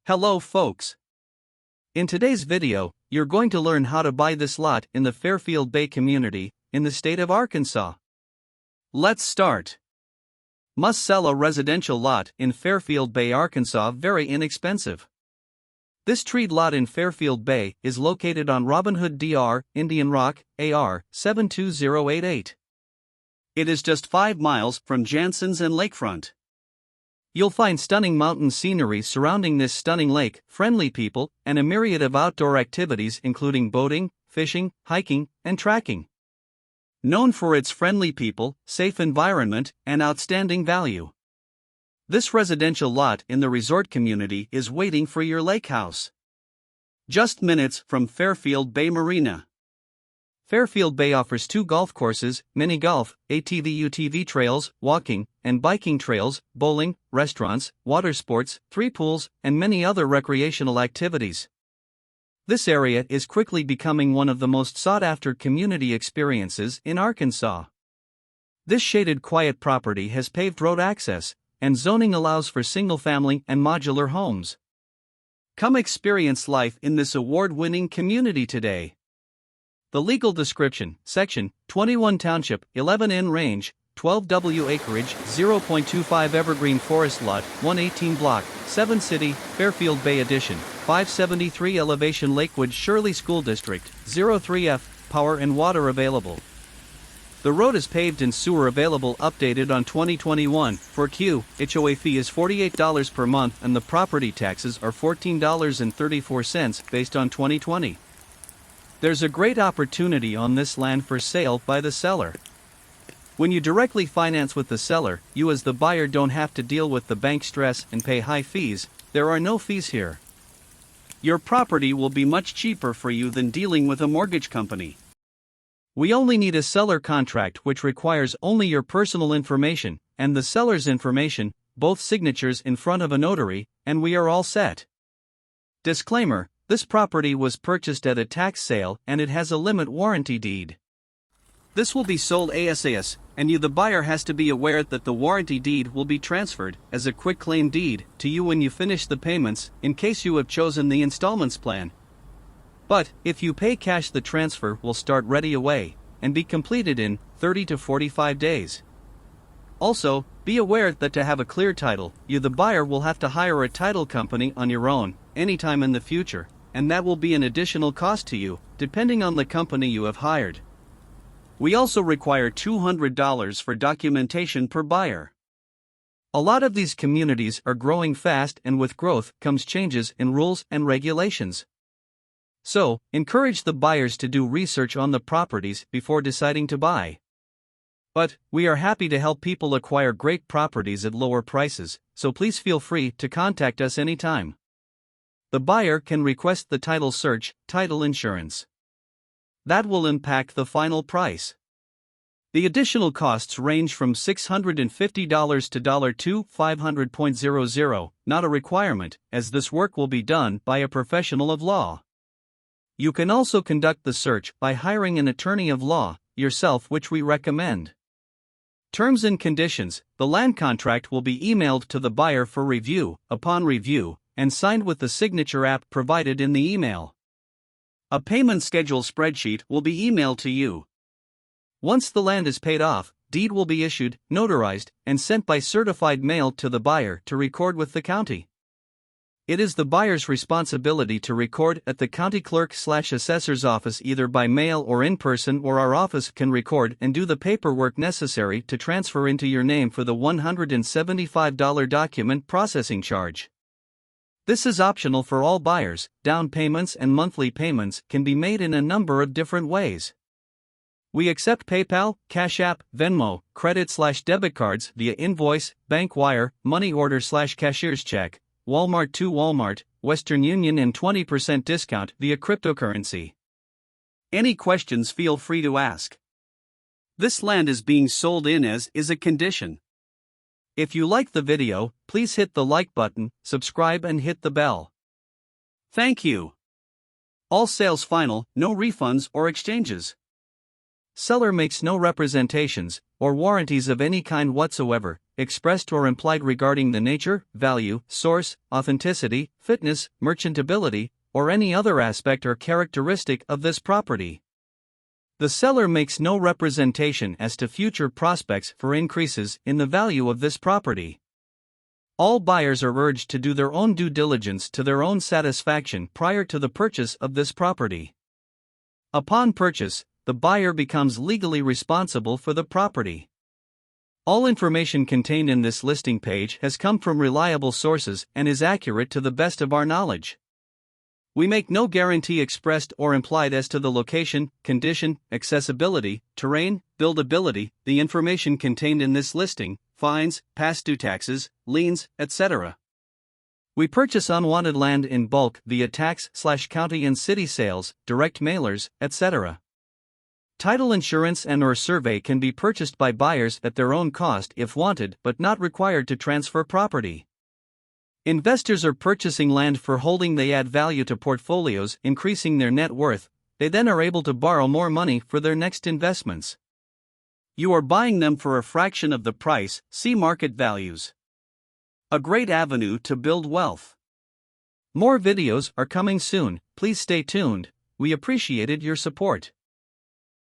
Hello folks. In today's video, you're going to learn how to buy this lot in the Fairfield Bay community, in the state of Arkansas. Let's start. Must sell a residential lot in Fairfield Bay, Arkansas, very inexpensive. This treed lot in Fairfield Bay is located on Robin Hood Dr. Indian Rock, AR 72088. It is just 5 miles from Jansen's and lakefront. You'll find stunning mountain scenery surrounding this stunning lake, friendly people, and a myriad of outdoor activities including boating, fishing, hiking, and trekking. Known for its friendly people, safe environment, and outstanding value. This residential lot in the resort community is waiting for your lake house. Just minutes from Fairfield Bay Marina. Fairfield Bay offers 2 golf courses, mini golf, ATV/UTV trails, walking and biking trails, bowling, restaurants, water sports, 3 pools, and many other recreational activities. This area is quickly becoming one of the most sought-after community experiences in Arkansas. This shaded quiet property has paved road access, and zoning allows for single-family and modular homes. Come experience life in this award-winning community today. The legal description: Section 21 Township, 11N Range, 12W Acreage, 0.25 Evergreen Forest Lot, 118 Block, 7 City, Fairfield Bay Edition, 573 Elevation Lakewood Shirley School District, 03F, Power and water available. The road is paved and sewer available, updated on 2021. For HOA fee is $48 per month and the property taxes are $14.34 based on 2020. There's a great opportunity on this land for sale by the seller. When you directly finance with the seller, you as the buyer don't have to deal with the bank stress and pay high fees. There are no fees here. Your property will be much cheaper for you than dealing with a mortgage company. We only need a seller contract which requires only your personal information and the seller's information, both signatures in front of a notary, and we are all set. Disclaimer: this property was purchased at a tax sale and it has a limit warranty deed. This will be sold ASAS, and you the buyer has to be aware that the warranty deed will be transferred as a quitclaim deed to you when you finish the payments, in case you have chosen the installments plan. But if you pay cash, the transfer will start ready away and be completed in 30 to 45 days. Also, be aware that to have a clear title, you the buyer will have to hire a title company on your own anytime in the future, and that will be an additional cost to you, depending on the company you have hired. We also require $200 for documentation per buyer. A lot of these communities are growing fast, and with growth comes changes in rules and regulations. So, encourage the buyers to do research on the properties before deciding to buy. But, we are happy to help people acquire great properties at lower prices, so please feel free to contact us anytime. The buyer can request the title search, title insurance. That will impact the final price. The additional costs range from $650 to $500.00, not a requirement, as this work will be done by a professional of law. You can also conduct the search by hiring an attorney of law yourself, which we recommend. Terms and conditions: the land contract will be emailed to the buyer for review, upon review, and signed with the signature app provided in the email. A payment schedule spreadsheet will be emailed to you. Once the land is paid off, deed will be issued, notarized, and sent by certified mail to the buyer to record with the county. It is the buyer's responsibility to record at the county clerk/assessor's office either by mail or in person, or our office can record and do the paperwork necessary to transfer into your name for the $175 document processing charge. This is optional for all buyers. Down payments and monthly payments can be made in a number of different ways. We accept PayPal, Cash App, Venmo, credit/debit cards via invoice, bank wire, money order/cashier's check, Walmart to Walmart, Western Union, and 20% discount via cryptocurrency. Any questions, feel free to ask. This land is being sold in as is a condition. If you like the video, please hit the like button, subscribe and hit the bell. Thank you. All sales final, no refunds or exchanges. Seller makes no representations or warranties of any kind whatsoever, expressed or implied regarding the nature, value, source, authenticity, fitness, merchantability, or any other aspect or characteristic of this property. The seller makes no representation as to future prospects for increases in the value of this property. All buyers are urged to do their own due diligence to their own satisfaction prior to the purchase of this property. Upon purchase, the buyer becomes legally responsible for the property. All information contained in this listing page has come from reliable sources and is accurate to the best of our knowledge. We make no guarantee expressed or implied as to the location, condition, accessibility, terrain, buildability, the information contained in this listing, fines, past due taxes, liens, etc. We purchase unwanted land in bulk via tax/county and city sales, direct mailers, etc. Title insurance and/or survey can be purchased by buyers at their own cost if wanted but not required to transfer property. Investors are purchasing land for holding. They add value to portfolios, increasing their net worth. They then are able to borrow more money for their next investments. You are buying them for a fraction of the price. See market values. A great avenue to build wealth. More videos are coming soon. Please stay tuned. We appreciated your support.